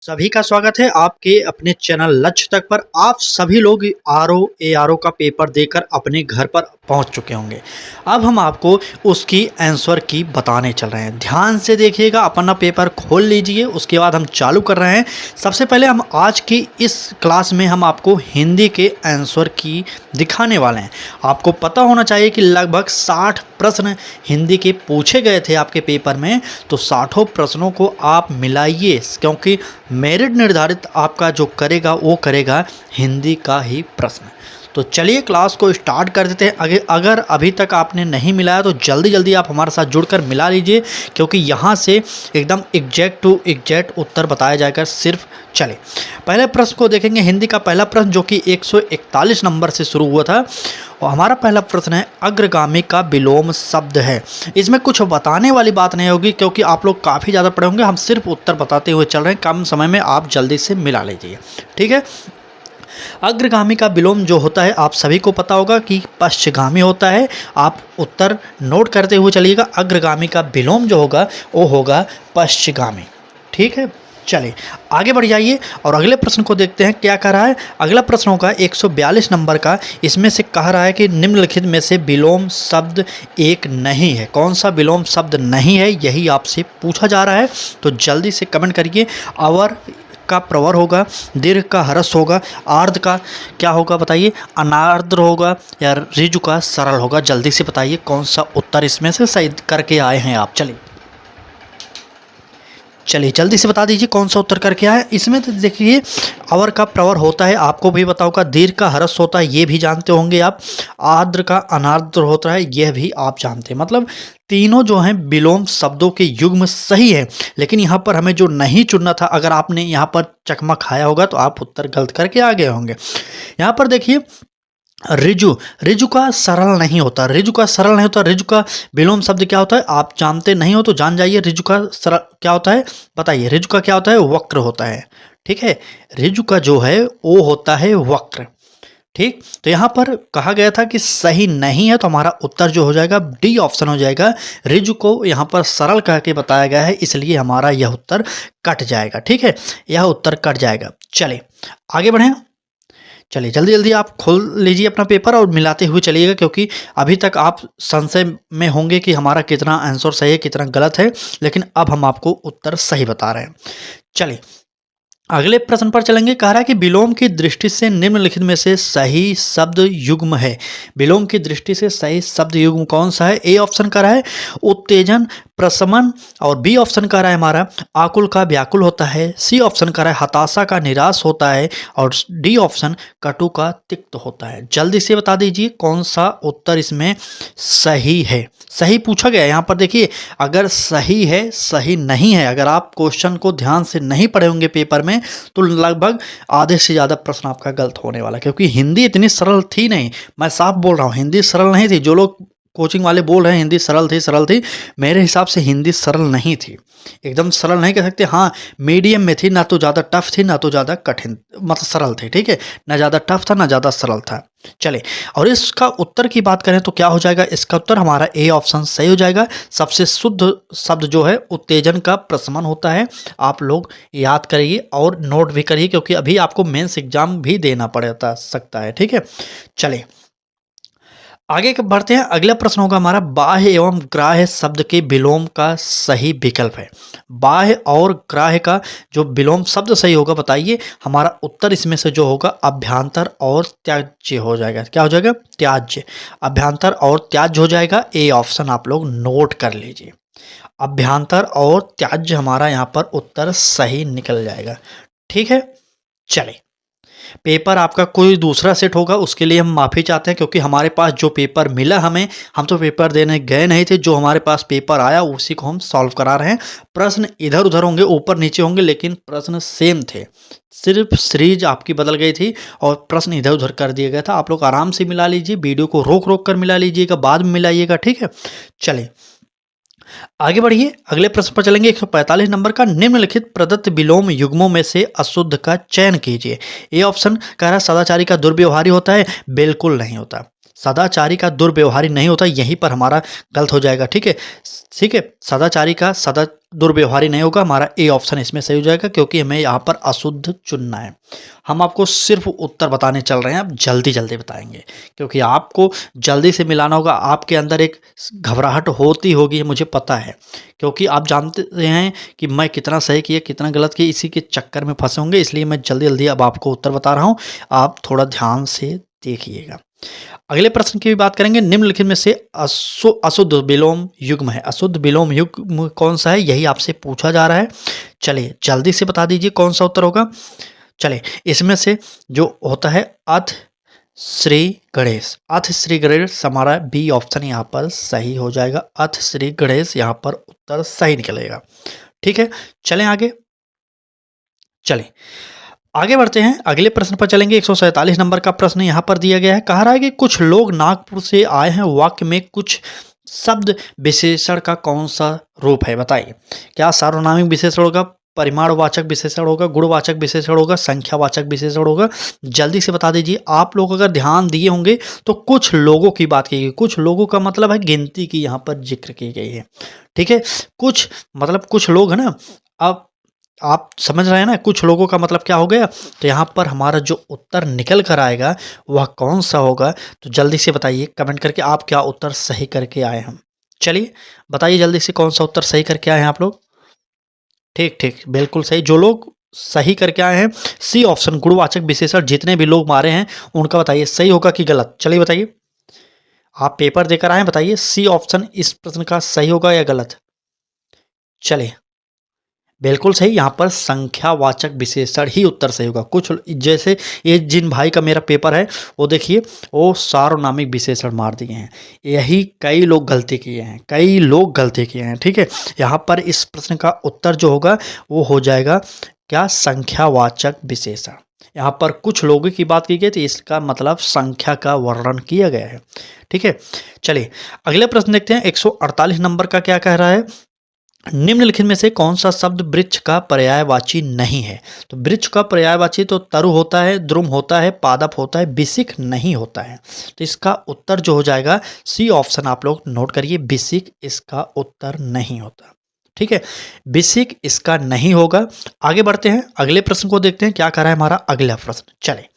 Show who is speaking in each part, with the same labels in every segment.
Speaker 1: सभी का स्वागत है आपके अपने चैनल लक्ष्य तक पर। आप सभी लोग आर ओ का पेपर देकर अपने घर पर पहुंच चुके होंगे। अब हम आपको उसकी आंसर की बताने चल रहे हैं। ध्यान से देखिएगा, अपना पेपर खोल लीजिए, उसके बाद हम चालू कर रहे हैं। सबसे पहले हम आज की इस क्लास में हम आपको हिंदी के आंसर की दिखाने वाले हैं। आपको पता होना चाहिए कि लगभग 60 प्रश्न हिंदी के पूछे गए थे आपके पेपर में, तो 60 प्रश्नों को आप मिलाइए, क्योंकि मेरिट निर्धारित आपका जो करेगा वो करेगा हिंदी का ही प्रश्न। तो चलिए क्लास को स्टार्ट कर देते हैं। अगर अभी तक आपने नहीं मिलाया तो जल्दी जल्दी आप हमारे साथ जुड़कर मिला लीजिए, क्योंकि यहाँ से एकदम एग्जैक्ट टू एग्जैक्ट उत्तर बताया जाएगा सिर्फ। चले पहले प्रश्न को देखेंगे। हिंदी का पहला प्रश्न जो कि 141 नंबर से शुरू हुआ था, और हमारा पहला प्रश्न है अग्रगामी का विलोम शब्द है। इसमें कुछ बताने वाली बात नहीं होगी, क्योंकि आप लोग काफ़ी ज़्यादा पढ़े होंगे। हम सिर्फ उत्तर बताते हुए चल रहे हैं, कम समय में आप जल्दी से मिला लीजिए, ठीक है। अग्रगामी का विलोम जो होता है आप सभी को पता होगा कि पश्चगामी होता है। आप उत्तर नोट करते हुए चलिएगा। अग्रगामी का विलोम जो होगा वो होगा पश्चगामी, ठीक है। चलिए आगे बढ़ जाइए और अगले प्रश्न को देखते हैं क्या कह रहा है। अगला प्रश्न होगा 142 नंबर का। इसमें से कह रहा है कि निम्नलिखित में से विलोम शब्द एक नहीं है। कौन सा विलोम शब्द नहीं है, यही आपसे पूछा जा रहा है। तो जल्दी से कमेंट करिए। अवर का प्रवर होगा, दीर्घ का हरस होगा, आर्द्र का क्या होगा बताइए, अनार्द्र होगा, या ऋजु का सरल होगा। जल्दी से बताइए कौन सा उत्तर इसमें से सही करके आए हैं आप। चलिए जल्दी से बता दीजिए कौन सा उत्तर करके आए इसमें। तो देखिए, अवर का प्रवर होता है, आपको भी पता होगा। दीर्घ का हरस होता है, ये भी जानते होंगे आप। आर्द्र का अनार्द्र होता है, यह भी आप जानते हैं। मतलब तीनों जो हैं विलोम शब्दों के युग्म सही है, लेकिन यहाँ पर हमें जो नहीं चुनना था, अगर आपने यहाँ पर चकमा खाया होगा तो आप उत्तर गलत करके आ गए होंगे। यहाँ पर देखिए, ऋजु, ऋजु का सरल नहीं होता। ऋजु का सरल नहीं होता। ऋजु का विलोम शब्द क्या होता है, आप जानते नहीं हो तो जान जाइए। ऋजु का सरल क्या होता है बताइए। ऋजु का क्या होता है, वक्र होता है, ठीक है। ऋजु का जो है वो होता है वक्र, ठीक। तो यहाँ पर कहा गया था कि सही नहीं है, तो हमारा उत्तर जो हो जाएगा डी ऑप्शन हो जाएगा। ऋजु को यहाँ पर सरल कह के बताया गया है, इसलिए हमारा यह उत्तर कट जाएगा, ठीक है। यह उत्तर कट जाएगा। चलिए आगे बढ़ें। चलिए जल्दी जल्दी आप खोल लीजिए अपना पेपर और मिलाते हुए चलिएगा, क्योंकि अभी तक आप संशय में होंगे कि हमारा कितना आंसर सही है कितना गलत है, लेकिन अब हम आपको उत्तर सही बता रहे हैं। चलिए अगले प्रश्न पर चलेंगे। कह रहा है कि विलोम की दृष्टि से निम्नलिखित में से सही शब्द युग्म है। विलोम की दृष्टि से सही शब्द युग्म कौन सा है। ए ऑप्शन कह रहा है उत्तेजन प्रशमन, और बी ऑप्शन कह रहा है हमारा आकुल का व्याकुल होता है, सी ऑप्शन कह रहा है हताशा का निराश होता है, और डी ऑप्शन कटु का तिक्त होता है। जल्दी से बता दीजिए कौन सा उत्तर इसमें सही है। सही पूछा गया है यहाँ पर। देखिए, अगर सही है सही नहीं है, अगर आप क्वेश्चन को ध्यान से नहीं पढ़े होंगे पेपर में, तो लगभग आधे से ज़्यादा प्रश्न आपका गलत होने वाला है, क्योंकि हिंदी इतनी सरल थी नहीं। मैं साफ बोल रहा हूँ, हिंदी सरल नहीं थी। जो लोग कोचिंग वाले बोल रहे हैं हिंदी सरल थी, मेरे हिसाब से हिंदी सरल नहीं थी। एकदम सरल नहीं कह सकते, हाँ मीडियम में थी, ना तो ज़्यादा टफ थी ना तो ज़्यादा कठिन, मतलब सरल थी, ठीक है। ना ज़्यादा टफ था ना ज़्यादा सरल था। चले, और इसका उत्तर की बात करें तो क्या हो जाएगा, इसका उत्तर हमारा ए ऑप्शन सही हो जाएगा। सबसे शुद्ध शब्द जो है उत्तेजन का प्रशमन होता है। आप लोग याद करिए और नोट भी करिए, क्योंकि अभी आपको मेंस एग्जाम भी देना पड़ता सकता है, ठीक है। चले आगे बढ़ते हैं। अगला प्रश्न होगा हमारा बाह्य एवं ग्राह्य शब्द के विलोम का सही विकल्प है। बाह्य और ग्राह्य का जो विलोम शब्द सही होगा बताइए। हमारा उत्तर इसमें से जो होगा अभ्यांतर और त्याज्य हो जाएगा। क्या हो जाएगा, त्याज्य। अभ्यांतर और त्याज्य हो जाएगा। ए ऑप्शन आप लोग नोट कर लीजिए। अभ्यांतर और त्याज्य हमारा यहाँ पर उत्तर सही निकल जाएगा, ठीक है। चले, पेपर आपका कोई दूसरा सेट होगा, उसके लिए हम माफ़ी चाहते हैं, क्योंकि हमारे पास जो पेपर मिला हमें, हम तो पेपर देने गए नहीं थे। जो हमारे पास पेपर आया उसी को हम सॉल्व करा रहे हैं। प्रश्न इधर उधर होंगे, ऊपर नीचे होंगे, लेकिन प्रश्न सेम थे। सिर्फ सीरीज आपकी बदल गई थी और प्रश्न इधर उधर कर दिया गया था। आप लोग आराम से मिला लीजिए, वीडियो को रोक रोक कर मिला लीजिएगा, बाद में मिलाइएगा, ठीक है। चलिए आगे बढ़िए, अगले प्रश्न पर चलेंगे। 145 नंबर का, निम्नलिखित प्रदत्त विलोम युग्मों में से अशुद्ध का चयन कीजिए। ए ऑप्शन कह रहा है सदाचारी का दुर्व्यवहारी होता है, बिल्कुल नहीं होता। सदाचारी का दुर्व्यवहारी नहीं होता, यहीं पर हमारा गलत हो जाएगा। ठीक है, ठीक है, सदाचारी का सदा दुर्व्यवहारी नहीं होगा, हमारा ए ऑप्शन इसमें सही हो जाएगा, क्योंकि हमें यहाँ पर अशुद्ध चुनना है। हम आपको सिर्फ उत्तर बताने चल रहे हैं, अब जल्दी जल्दी बताएंगे, क्योंकि आपको जल्दी से मिलाना होगा। आपके अंदर एक घबराहट होती होगी, मुझे पता है, क्योंकि आप जानते हैं कि मैं कितना सही किया कितना गलत किया, इसी के चक्कर में फंसे होंगे, इसलिए मैं जल्दी जल्दी अब आपको उत्तर बता रहा हूँ। आप थोड़ा ध्यान से देखिएगा। अगले प्रश्न की भी बात करेंगे। निम्नलिखित में से अशुद्ध विलोम युग्म है, अशुद्ध विलोम युग्म कौन सा है, यही आपसे पूछा जा रहा है। चलिए जल्दी से बता दीजिए कौन सा उत्तर होगा। चलिए, इसमें से जो होता है अथ श्री गणेश, अथ श्री गणेश हमारा बी ऑप्शन यहाँ पर सही हो जाएगा। अथ श्री गणेश यहाँ पर उत्तर सही निकलेगा। ठीक है, चलें आगे। चलिए आगे बढ़ते हैं, अगले प्रश्न पर चलेंगे। 147 नंबर का प्रश्न यहाँ पर दिया गया है। कह रहा है कि कुछ लोग नागपुर से आए हैं, वाक्य में कुछ शब्द विशेषण का कौन सा रूप है, बताइए। क्या सार्वनामिक विशेषण होगा, परिमाणवाचक विशेषण होगा, गुणवाचक विशेषण होगा, संख्यावाचक विशेषण होगा? जल्दी से बता दीजिए। आप लोग अगर ध्यान दिए होंगे तो कुछ लोगों की बात की गई, कुछ लोगों का मतलब है गिनती की यहाँ पर जिक्र की गई है। ठीक है, कुछ मतलब कुछ लोग है ना, अब आप समझ रहे हैं ना, कुछ लोगों का मतलब क्या हो गया। तो यहाँ पर हमारा जो उत्तर निकल कर आएगा वह कौन सा होगा, तो जल्दी से बताइए कमेंट करके आप क्या उत्तर सही करके आए हैं। चलिए बताइए जल्दी से कौन सा उत्तर सही करके आए हैं आप लोग। ठीक ठीक, बिल्कुल सही। जो लोग सही करके आए हैं सी ऑप्शन गुणवाचक विशेषण, जितने भी लोग मारे हैं उनका बताइए सही होगा कि गलत। चलिए बताइए, आप पेपर देकर आए हैं, बताइए सी ऑप्शन इस प्रश्न का सही होगा या गलत। चलिए बिल्कुल सही, यहाँ पर संख्यावाचक विशेषण ही उत्तर सही होगा। कुछ जैसे ये जिन भाई का मेरा पेपर है वो देखिए, वो सार्वनामिक विशेषण मार दिए हैं, यही कई लोग गलती किए हैं, कई लोग गलती किए हैं। ठीक है, यहाँ पर इस प्रश्न का उत्तर जो होगा वो हो जाएगा क्या, संख्यावाचक विशेषण। यहाँ पर कुछ लोगों की बात की गई तो इसका मतलब संख्या का वर्णन किया गया है। ठीक है, चलिए अगले प्रश्न देखते हैं। 148 नंबर का क्या कह रहा है। निम्नलिखित में से कौन सा शब्द वृक्ष का पर्यायवाची नहीं है। तो वृक्ष का पर्यायवाची तो तरु होता है, द्रुम होता है, पादप होता है, बिसिक नहीं होता है। तो इसका उत्तर जो हो जाएगा सी ऑप्शन, आप लोग नोट करिए, बिसिक इसका उत्तर नहीं होता। ठीक है, बिसिक इसका नहीं होगा। आगे बढ़ते हैं, अगले प्रश्न को देखते हैं क्या कर रहा है हमारा अगला प्रश्न। चले,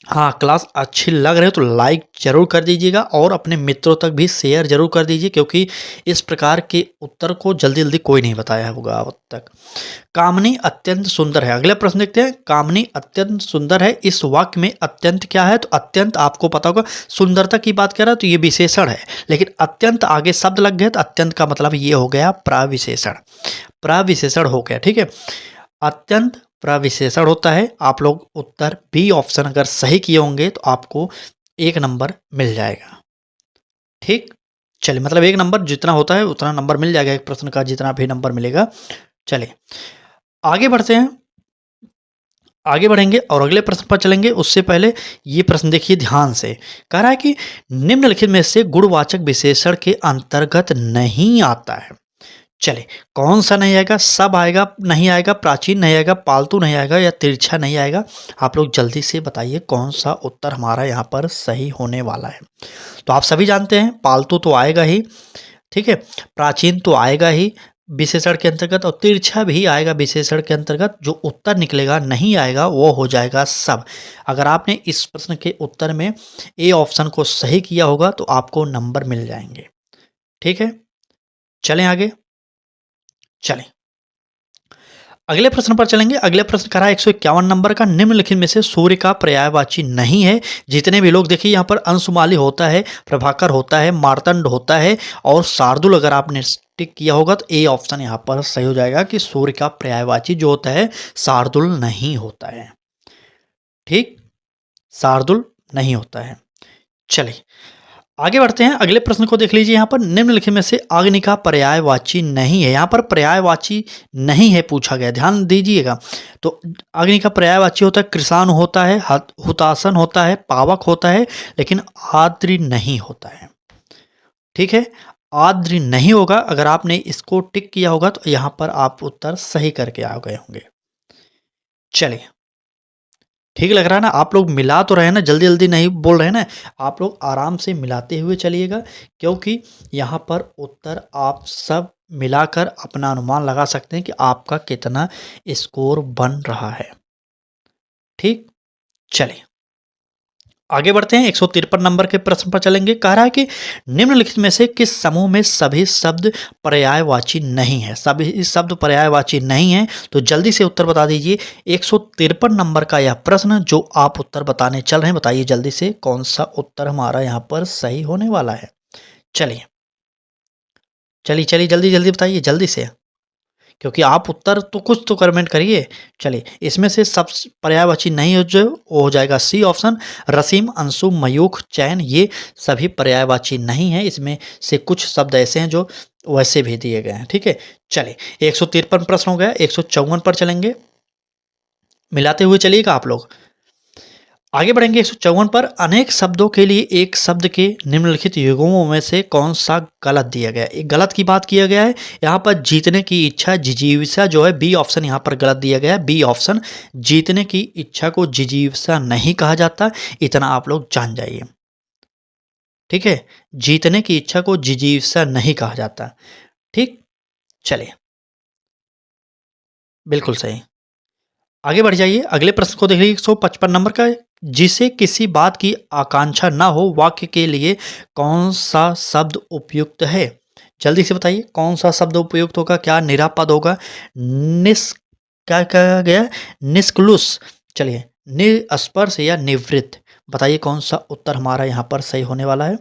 Speaker 1: हाँ क्लास अच्छी लग रही है तो लाइक जरूर कर दीजिएगा और अपने मित्रों तक भी शेयर जरूर कर दीजिए, क्योंकि इस प्रकार के उत्तर को जल्दी जल्दी कोई नहीं बताया होगा अब तक। कामनी अत्यंत सुंदर है, अगला प्रश्न देखते हैं। कामनी अत्यंत सुंदर है, इस वाक्य में अत्यंत क्या है, तो अत्यंत आपको पता होगा सुंदरता की बात कर रहा है तो ये विशेषण है, लेकिन अत्यंत आगे शब्द लग गया तो अत्यंत का मतलब ये हो गया प्रविशेषण, प्रविशेषण हो गया। ठीक है, अत्यंत प्रविशेषण होता है। आप लोग उत्तर बी ऑप्शन अगर सही किए होंगे तो आपको 1 नंबर मिल जाएगा। ठीक, चलिए मतलब 1 नंबर जितना होता है उतना नंबर मिल जाएगा, एक प्रश्न का जितना भी नंबर मिलेगा। चलिए आगे बढ़ते हैं, आगे बढ़ेंगे और अगले प्रश्न पर चलेंगे। उससे पहले ये प्रश्न देखिए ध्यान से। कह रहा है कि निम्नलिखित में से गुणवाचक विशेषण के अंतर्गत नहीं आता है। चले, कौन सा नहीं आएगा, सब आएगा नहीं आएगा, प्राचीन नहीं आएगा, पालतू नहीं आएगा या तिरछा नहीं आएगा। आप लोग जल्दी से बताइए कौन सा उत्तर हमारा यहाँ पर सही होने वाला है। तो आप सभी जानते हैं पालतू तो आएगा ही, ठीक है, प्राचीन तो आएगा ही विशेषण के अंतर्गत, और तिरछा भी आएगा विशेषण के अंतर्गत। जो उत्तर निकलेगा नहीं आएगा वो हो जाएगा सब। अगर आपने इस प्रश्न के उत्तर में ए ऑप्शन को सही किया होगा तो आपको नंबर मिल जाएंगे। ठीक है, चलें आगे। चलें अगले प्रश्न पर चलेंगे। अगले प्रश्न करा 151 नंबर का। निम्नलिखित में से सूर्य का पर्यायवाची नहीं है। जितने भी लोग देखिए यहाँ पर अंशुमाली होता है, प्रभाकर होता है, मार्तंड होता है और शार्दुल अगर आपने टिक किया होगा तो ए ऑप्शन यहाँ पर सही हो जाएगा कि सूर्य का पर्यायवाची जो होता है शार्दुल नहीं होता है। ठीक, शार्दुल नहीं होता है। चलिए आगे बढ़ते हैं, अगले प्रश्न को देख लीजिए। यहाँ पर निम्नलिखित में से अग्नि का पर्यायवाची नहीं है। यहाँ पर पर्यायवाची नहीं है पूछा गया, ध्यान दीजिएगा। तो अग्नि का पर्यायवाची होता है कृषाणु होता है, हुतासन होता है, पावक होता है, लेकिन आद्री नहीं होता है। ठीक है, आद्री नहीं होगा। अगर आपने इसको टिक किया होगा तो यहाँ पर आप उत्तर सही करके आ गए होंगे। चलिए ठीक लग रहा है ना? आप लोग मिला तो रहे हैं ना, जल्दी-जल्दी नहीं बोल रहे हैं ना? आप लोग आराम से मिलाते हुए चलिएगा, क्योंकि यहाँ पर उत्तर आप सब मिलाकर अपना अनुमान लगा सकते हैं कि आपका कितना स्कोर बन रहा है। ठीक? चलिए, आगे बढ़ते हैं। 153 नंबर के प्रश्न पर चलेंगे। कह रहा है कि निम्नलिखित में से किस समूह में सभी शब्द पर्यायवाची नहीं है? सभी शब्द पर्यायवाची नहीं है, तो जल्दी से उत्तर बता दीजिए। 153 नंबर का यह प्रश्न जो आप उत्तर बताने चल रहे हैं, बताइए जल्दी से कौन सा उत्तर हमारा यहाँ पर सही होने वाला है। चलिए चलिए चलिए, जल्दी जल्दी बताइए जल्दी से, क्योंकि आप उत्तर तो कुछ तो कमेंट करिए। चलिए, इसमें से सब पर्यायवाची नहीं हो जो वो हो जाएगा सी ऑप्शन। रसीम, अंशु, मयूख, चैन ये सभी पर्यायवाची नहीं है। इसमें से कुछ शब्द ऐसे हैं जो वैसे भी दिए गए हैं। ठीक है, चलिए 153 प्रश्न हो गया। 154 पर चलेंगे, मिलाते हुए चलिएगा आप लोग। आगे बढ़ेंगे 154 पर। अनेक शब्दों के लिए एक शब्द के निम्नलिखित युग्मों में से कौन सा गलत दिया गया है? एक गलत की बात किया गया है यहाँ पर। जीतने की इच्छा, जिजीविसा जो है, बी ऑप्शन यहाँ पर गलत दिया गया है। बी ऑप्शन, जीतने की इच्छा को जिजीविसा नहीं कहा जाता, इतना आप लोग जान जाइए। ठीक है, जीतने की इच्छा को जिजीविसा नहीं कहा जाता। ठीक, चलिए, बिल्कुल सही। आगे बढ़ जाइए, अगले प्रश्न को देखिए। 155 नंबर का है। जिसे किसी बात की आकांक्षा ना हो, वाक्य के लिए कौन सा शब्द उपयुक्त है? जल्दी से बताइए कौन सा शब्द उपयुक्त होगा? क्या निरापद होगा? निस क्या कहा गया है? निष्कलुष। चलिए, निस्पर्श या निवृत्त, बताइए कौन सा उत्तर हमारा यहाँ पर सही होने वाला है?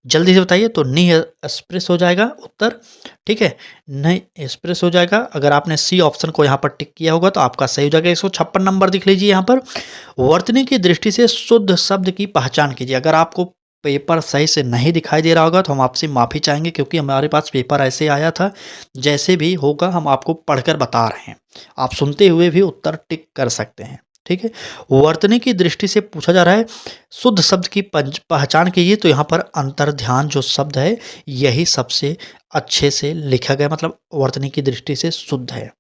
Speaker 1: जल्दी से बताइए। तो नी एक्सप्रेस हो जाएगा उत्तर। ठीक है, नहीं एक्सप्रेस हो जाएगा। अगर आपने सी ऑप्शन को यहाँ पर टिक किया होगा तो आपका सही हो जाएगा। 156 नंबर दिख लीजिए यहाँ पर। वर्तनी की दृष्टि से शुद्ध शब्द की पहचान कीजिए। अगर आपको पेपर सही से नहीं दिखाई दे रहा होगा तो हम आपसे माफ़ी चाहेंगे, क्योंकि हमारे पास पेपर ऐसे आया था। जैसे भी होगा हम आपको पढ़कर बता रहे हैं, आप सुनते हुए भी उत्तर टिक कर सकते हैं। ठीक है, वर्तनी की दृष्टि से पूछा जा रहा है शुद्ध शब्द की पहचान कीजिए। तो यहाँ पर अंतर्ध्यान जो शब्द है यही सबसे अच्छे से लिखा गया, मतलब वर्तनी की दृष्टि से शुद्ध है।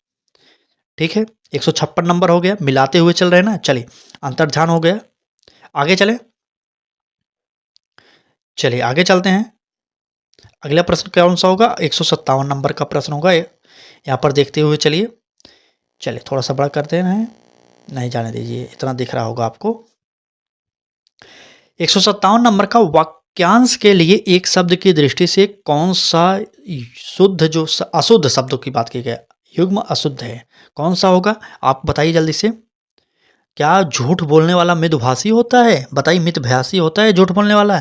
Speaker 1: ठीक है, 156 नंबर हो गया। मिलाते हुए चल रहे हैं ना? चलिए, अंतर्ध्यान हो गया। आगे चले, चलिए आगे चलते हैं। अगला प्रश्न कौन सा होगा? 157 नंबर का प्रश्न होगा। यहाँ पर देखते हुए चलिए। चलिए थोड़ा सा बड़ा करते हैं, नहीं जाने दीजिए, इतना दिख रहा होगा आपको। 157 नंबर का, वाक्यांश के लिए एक शब्द की दृष्टि से कौन सा शुद्ध जो अशुद्ध शब्दों की बात की गई, युग्म अशुद्ध है, कौन सा होगा? आप बताइए जल्दी से। क्या झूठ बोलने वाला मितभाषी होता है? बताइए, मितभाषी होता है झूठ बोलने वाला?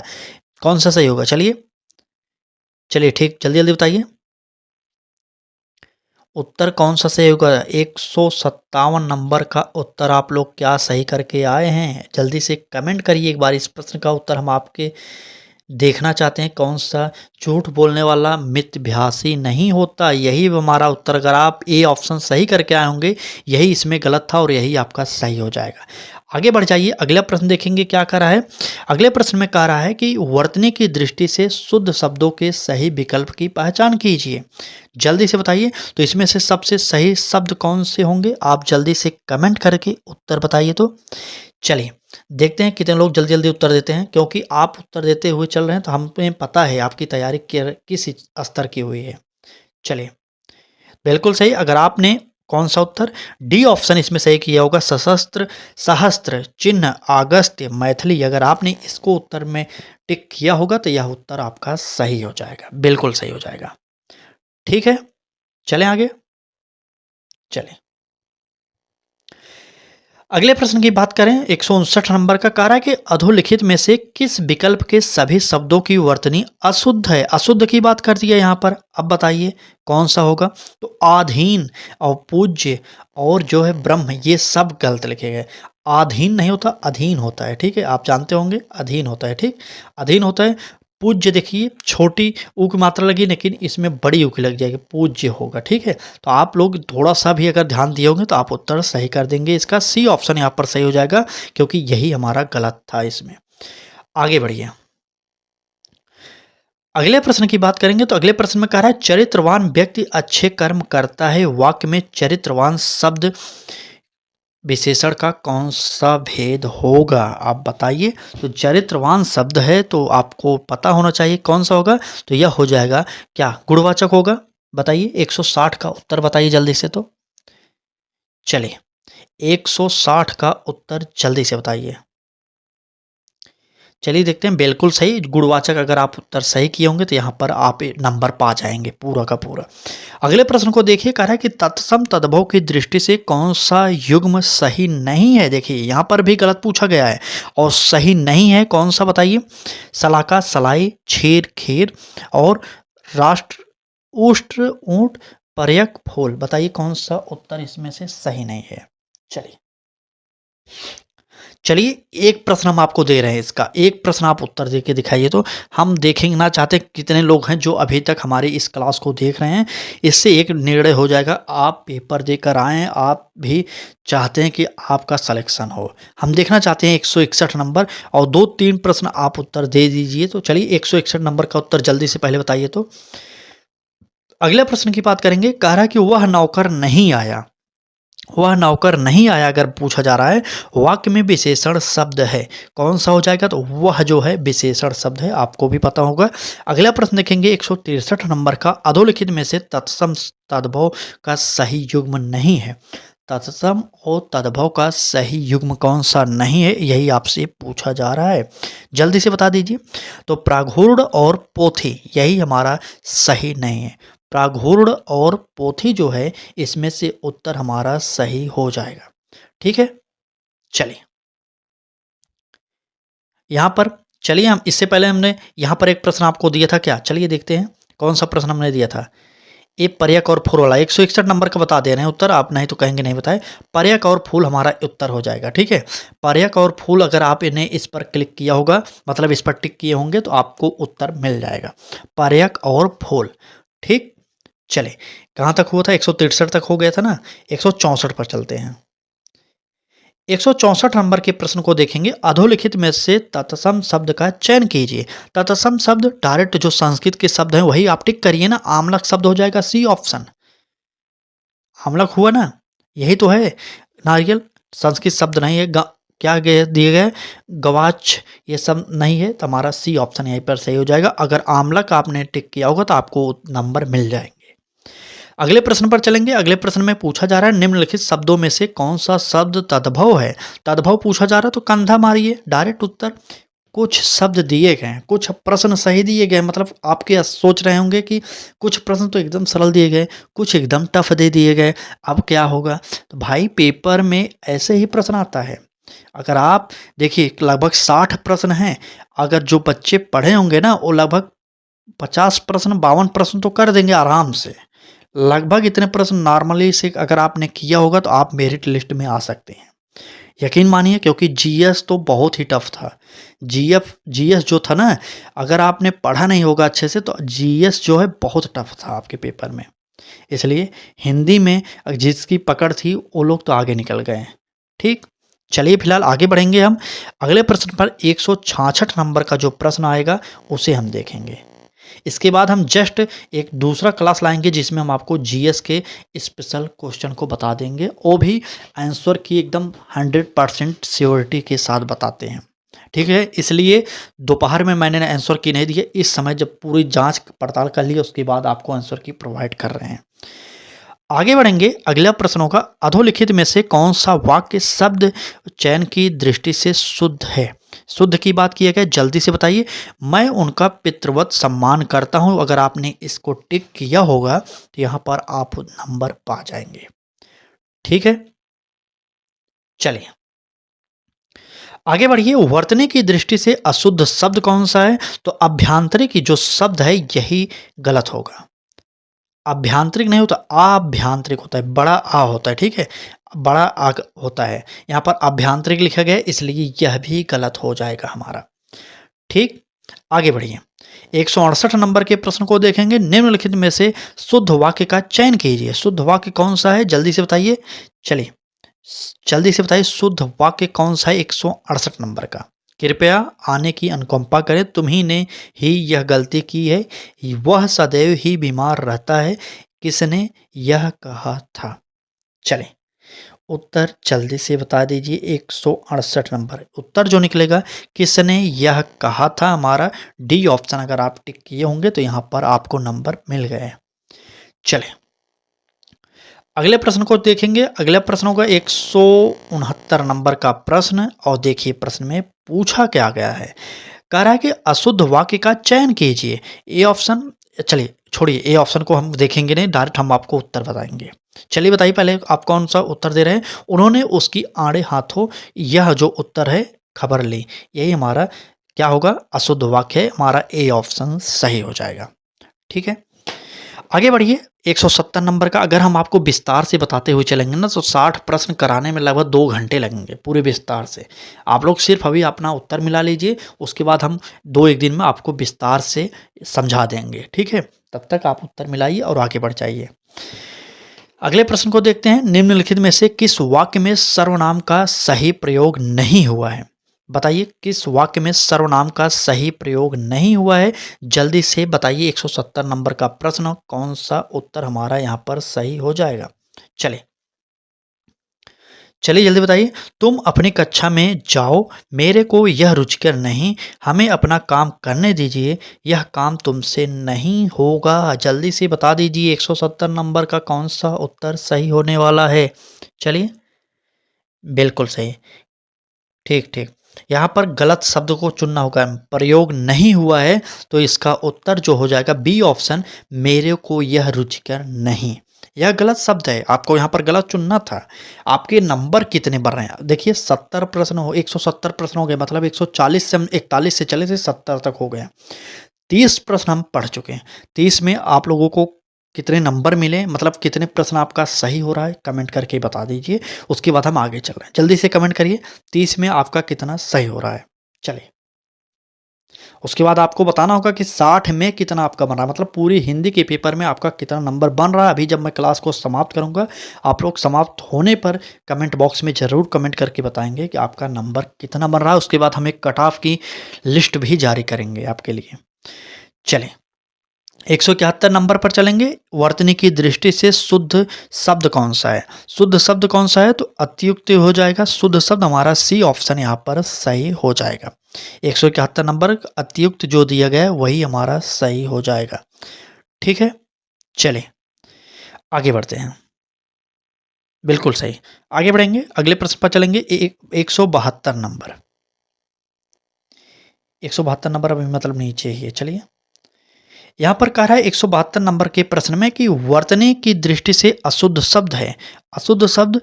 Speaker 1: कौन सा सही होगा? चलिए चलिए, ठीक, जल्दी जल्दी बताइए उत्तर कौन सा सही होगा। 157 नंबर का उत्तर आप लोग क्या सही करके आए हैं? जल्दी से कमेंट करिए एक बार। इस प्रश्न का उत्तर हम आपके देखना चाहते हैं। कौन सा झूठ बोलने वाला मितभाषी नहीं होता, यही हमारा उत्तर। अगर आप ए ऑप्शन सही करके आए होंगे, यही इसमें गलत था और यही आपका सही हो जाएगा। आगे बढ़ जाइए, अगला प्रश्न देखेंगे क्या कह रहा है। अगले प्रश्न में कह रहा है कि वर्तनी की दृष्टि से शुद्ध शब्दों के सही विकल्प की पहचान कीजिए। जल्दी से बताइए। तो इसमें से सबसे सही शब्द कौन से होंगे? आप जल्दी से कमेंट करके उत्तर बताइए। तो चलिए देखते हैं कितने लोग जल्दी जल्दी उत्तर देते हैं, क्योंकि आप उत्तर देते हुए चल रहे हैं तो हमें पता है आपकी तैयारी किस स्तर की हुई है। चलिए, बिल्कुल सही। अगर आपने कौन सा उत्तर? डी ऑप्शन इसमें सही किया होगा, सशस्त्र, सहस्त्र, चिन्ह, अगस्त्य, मैथिली। अगर आपने इसको उत्तर में टिक किया होगा तो यह उत्तर आपका सही हो जाएगा, बिल्कुल सही हो जाएगा। ठीक है, चलें आगे। चलें, अगले प्रश्न की बात करें। 159 नंबर का कह रहा है कि अधोलिखित में से किस विकल्प के सभी शब्दों की वर्तनी अशुद्ध है? अशुद्ध की बात कर दी है यहाँ पर। अब बताइए कौन सा होगा? तो आधीन और पूज्य और जो है ब्रह्म, ये सब गलत लिखे गए। आधीन नहीं होता, अधीन होता है। ठीक है, आप जानते होंगे अधीन होता है। ठीक, अधीन होता है। पूज्य देखिए, छोटी ऊ की मात्रा लगी, लेकिन इसमें बड़ी ऊ की लग जाएगी, पूज्य होगा। ठीक है, तो आप लोग थोड़ा सा भी अगर ध्यान दिए होंगे तो आप उत्तर सही कर देंगे। इसका सी ऑप्शन यहाँ पर सही हो जाएगा, क्योंकि यही हमारा गलत था इसमें। आगे बढ़िए, अगले प्रश्न की बात करेंगे। तो अगले प्रश्न में कह रहा है चरित्रवान व्यक्ति अच्छे कर्म करता है। वाक्य में चरित्रवान शब्द विशेषण का कौन सा भेद होगा, आप बताइए। तो चरित्रवान शब्द है तो आपको पता होना चाहिए कौन सा होगा। तो यह हो जाएगा क्या, गुणवाचक होगा। बताइए 160 का उत्तर बताइए जल्दी से। तो चलिए 160 का उत्तर जल्दी से बताइए। चलिए देखते हैं, बिल्कुल सही गुणवाचक। अगर आप उत्तर सही किए होंगे तो यहाँ पर आप नंबर पा जाएंगे पूरा का पूरा। अगले प्रश्न को देखिए, कह रहा है कि तत्सम तद्भव की दृष्टि से कौन सा युग्म सही नहीं है। देखिए यहाँ पर भी गलत पूछा गया है और सही नहीं है कौन सा बताइए। सलाका सलाई, छेर खेर और राष्ट्र उष्ट्र ऊंट पर्यक फूल। बताइए कौन सा उत्तर इसमें से सही नहीं है। चलिए चलिए एक प्रश्न हम आपको दे रहे हैं, इसका एक प्रश्न आप उत्तर दे के दिखाइए। तो हम देखेंगे ना चाहते कितने लोग हैं जो अभी तक हमारी इस क्लास को देख रहे हैं। इससे एक निर्णय हो जाएगा, आप पेपर देकर आएँ, आप भी चाहते हैं कि आपका सिलेक्शन हो। हम देखना चाहते हैं 161 नंबर और 2-3 प्रश्न आप उत्तर दे दीजिए। तो चलिए 161 नंबर का उत्तर जल्दी से पहले बताइए। तो अगले प्रश्न की बात करेंगे, कह रहा है कि वह नौकर नहीं आया। वह नौकर नहीं आया अगर पूछा जा रहा है, वाक्य में विशेषण शब्द है, कौन सा हो जाएगा। तो वह जो है विशेषण शब्द है, आपको भी पता होगा। अगला प्रश्न देखेंगे 163 नंबर का, अधोलिखित में से तत्सम तद्भव का सही युग्म नहीं है। तत्सम और तद्भव का सही युग्म कौन सा नहीं है, यही आपसे पूछा जा रहा है, जल्दी से बता दीजिए। तो प्राघूर्ण और पोथी यही हमारा सही नहीं है। प्राघूर्ण और पोथी जो है इसमें से उत्तर हमारा सही हो जाएगा। ठीक है, चलिए यहाँ पर, चलिए हम इससे पहले हमने यहाँ पर एक प्रश्न आपको दिया था क्या, चलिए देखते हैं कौन सा प्रश्न हमने दिया था। ये पर्यक और फूल वाला 161 नंबर का बता दे रहे हैं उत्तर, आप नहीं तो कहेंगे नहीं बताए। पर्यक और फूल हमारा उत्तर हो जाएगा। ठीक है, पर्यक और फूल अगर आप इन्हें इस पर क्लिक किया होगा, मतलब इस पर टिक किए होंगे तो आपको उत्तर मिल जाएगा, पर्यक और फूल। ठीक, चले कहाँ तक हुआ था, 163 तक हो गया था ना, 164 पर चलते हैं। 164 नंबर के प्रश्न को देखेंगे, अधोलिखित में से तत्सम शब्द का चयन कीजिए। तत्सम शब्द डायरेक्ट जो संस्कृत के शब्द हैं वही आप टिक करिए ना, आमलक शब्द हो जाएगा सी ऑप्शन। आमलक हुआ ना, यही तो है। नारियल संस्कृत शब्द नहीं है, क्या दिए गए, गवाच, ये सब नहीं है, तो हमारा सी ऑप्शन यहीं पर सही हो जाएगा। अगर आमलक आपने टिक किया होगा तो आपको नंबर मिल जाएंगे। अगले प्रश्न पर चलेंगे। अगले प्रश्न में पूछा जा रहा है, निम्नलिखित शब्दों में से कौन सा शब्द तद्भव है। तद्भव पूछा जा रहा है तो कंधा मारिए, डायरेक्ट उत्तर। कुछ शब्द दिए गए हैं, कुछ प्रश्न सही दिए गए, मतलब आपके सोच रहे होंगे कि कुछ प्रश्न तो एकदम सरल दिए गए, कुछ एकदम टफ दे दिए गए, अब क्या होगा। तो भाई पेपर में ऐसे ही प्रश्न आता है। अगर आप देखिए लगभग 60 प्रश्न हैं, अगर जो बच्चे पढ़े होंगे ना वो लगभग 50 प्रश्न 52 प्रश्न तो कर देंगे आराम से। लगभग इतने प्रश्न नॉर्मली से अगर आपने किया होगा तो आप मेरिट लिस्ट में आ सकते हैं, यकीन मानिए, क्योंकि जीएस तो बहुत ही टफ था। जीएस जो था ना, अगर आपने पढ़ा नहीं होगा अच्छे से तो जीएस जो है बहुत टफ था आपके पेपर में। इसलिए हिंदी में जिसकी पकड़ थी वो लोग तो आगे निकल गए। ठीक, चलिए फिलहाल आगे बढ़ेंगे हम। अगले प्रश्न पर 166 नंबर का जो प्रश्न आएगा उसे हम देखेंगे। इसके बाद हम जस्ट एक दूसरा क्लास लाएंगे जिसमें हम आपको जीएस के स्पेशल क्वेश्चन को बता देंगे, वो भी आंसर की एकदम 100% श्योरिटी के साथ बताते हैं। ठीक है, इसलिए दोपहर में मैंने आंसर की नहीं दी है, इस समय जब पूरी जांच पड़ताल कर ली उसके बाद आपको आंसर की प्रोवाइड कर रहे हैं। आगे बढ़ेंगे, अगला प्रश्न होगा, अधोलिखित में से कौन सा वाक्य शब्द चयन की दृष्टि से शुद्ध है। शुद्ध की बात की है, जल्दी से बताइए। मैं उनका पितृवत सम्मान करता हूं, अगर आपने इसको टिक किया होगा तो यहां पर आप नंबर पा जाएंगे। ठीक है, चलिए आगे बढ़िए। वर्तने की दृष्टि से अशुद्ध शब्द कौन सा है। तो अभ्यांतरिक जो शब्द है यही गलत होगा। अभ्यांतरिक नहीं होता, आभ्यांतरिक होता है, बड़ा आ होता है। ठीक है, बड़ा आ होता है, यहाँ पर अभ्यांतरिक लिखा गया है इसलिए यह भी गलत हो जाएगा हमारा। ठीक, आगे बढ़िए। 168 नंबर के प्रश्न को देखेंगे, निम्नलिखित में से शुद्ध वाक्य का चयन कीजिए। शुद्ध वाक्य कौन सा है, जल्दी से बताइए। चलिए जल्दी से बताइए, शुद्ध वाक्य कौन सा है 168 नंबर का। कृपया आने की अनुकंपा करें, तुम्ही ने ही यह गलती की है, वह सदैव ही बीमार रहता है, किसने यह कहा था। चलें उत्तर जल्दी से बता दीजिए। 168 नंबर उत्तर जो निकलेगा, किसने यह कहा था, हमारा डी ऑप्शन अगर आप टिक किए होंगे तो यहाँ पर आपको नंबर मिल गए। चले अगले प्रश्न को देखेंगे। अगला प्रश्न होगा 169 नंबर का प्रश्न, और देखिए प्रश्न में पूछा क्या गया है। कह रहा है कि अशुद्ध वाक्य का चयन कीजिए। ए ऑप्शन, चलिए छोड़िए ए ऑप्शन को हम देखेंगे नहीं, डायरेक्ट हम आपको उत्तर बताएंगे। चलिए बताइए पहले आप कौन सा उत्तर दे रहे हैं। उन्होंने उसकी आड़े हाथों यह जो उत्तर है खबर ली, यही हमारा क्या होगा, अशुद्ध वाक्य है, हमारा ए ऑप्शन सही हो जाएगा। ठीक है, आगे बढ़िए। 170 नंबर का अगर हम आपको विस्तार से बताते हुए चलेंगे ना, तो 60 प्रश्न कराने में लगभग 2 घंटे लगेंगे पूरे विस्तार से। आप लोग सिर्फ अभी अपना उत्तर मिला लीजिए, उसके बाद हम 2-1 दिन में आपको विस्तार से समझा देंगे। ठीक है, तब तक आप उत्तर मिलाइए और आगे बढ़ जाइए। अगले प्रश्न को देखते हैं। निम्नलिखित में से किस वाक्य में सर्वनाम का सही प्रयोग नहीं हुआ है। बताइए किस वाक्य में सर्वनाम का सही प्रयोग नहीं हुआ है, जल्दी से बताइए। 170 नंबर का प्रश्न, कौन सा उत्तर हमारा यहाँ पर सही हो जाएगा। चलिए जल्दी बताइए। तुम अपनी कक्षा में जाओ, मेरे को यह रुचिकर नहीं, हमें अपना काम करने दीजिए, यह काम तुमसे नहीं होगा। जल्दी से बता दीजिए 170 नंबर का कौन सा उत्तर सही होने वाला है। चलिए बिल्कुल सही, ठीक ठीक। यहाँ पर गलत शब्द को चुनना होगा, प्रयोग नहीं हुआ है, तो इसका उत्तर जो हो जाएगा बी ऑप्शन, मेरे को यह रुचिकर नहीं। यह गलत शब्द है, आपको यहाँ पर गलत चुनना था। आपके नंबर कितने बढ़ रहे हैं देखिए, 70 प्रश्न हो, 170 प्रश्न हो गए, मतलब 140 से हम 41 से चले थे 70 तक हो गया। 30 प्रश्न हम पढ़ चुके हैं। 30 में आप लोगों को कितने नंबर मिले, मतलब कितने प्रश्न आपका सही हो रहा है, कमेंट करके बता दीजिए। उसके बाद हम आगे चल रहे हैं, जल्दी से कमेंट करिए 30 में आपका कितना सही हो रहा है। चलिए उसके बाद आपको बताना होगा कि 60 में कितना आपका बन रहा है, मतलब पूरी हिंदी के पेपर में आपका कितना नंबर बन रहा है। अभी जब मैं क्लास को समाप्त करूंगा, आप लोग समाप्त होने पर कमेंट बॉक्स में ज़रूर कमेंट करके बताएंगे कि आपका नंबर कितना बन रहा है। उसके बाद हम एक कट ऑफ की लिस्ट भी जारी करेंगे आपके लिए। चलें 171 नंबर पर चलेंगे। वर्तनी की दृष्टि से शुद्ध शब्द कौन सा है। शुद्ध शब्द कौन सा है, तो अतियुक्त हो जाएगा। शुद्ध शब्द हमारा सी ऑप्शन यहाँ पर सही हो जाएगा। 171 नंबर अतियुक्त जो दिया गया है वही हमारा सही हो जाएगा। ठीक है, चलिए आगे बढ़ते हैं। बिल्कुल सही, आगे बढ़ेंगे। अगले प्रश्न पर चलेंगे। 172 नंबर, 172 नंबर अभी मतलब नीचे ही है। चलिए यहाँ पर कह रहा है 172 नंबर के प्रश्न में कि वर्तनी की दृष्टि से अशुद्ध शब्द है। अशुद्ध शब्द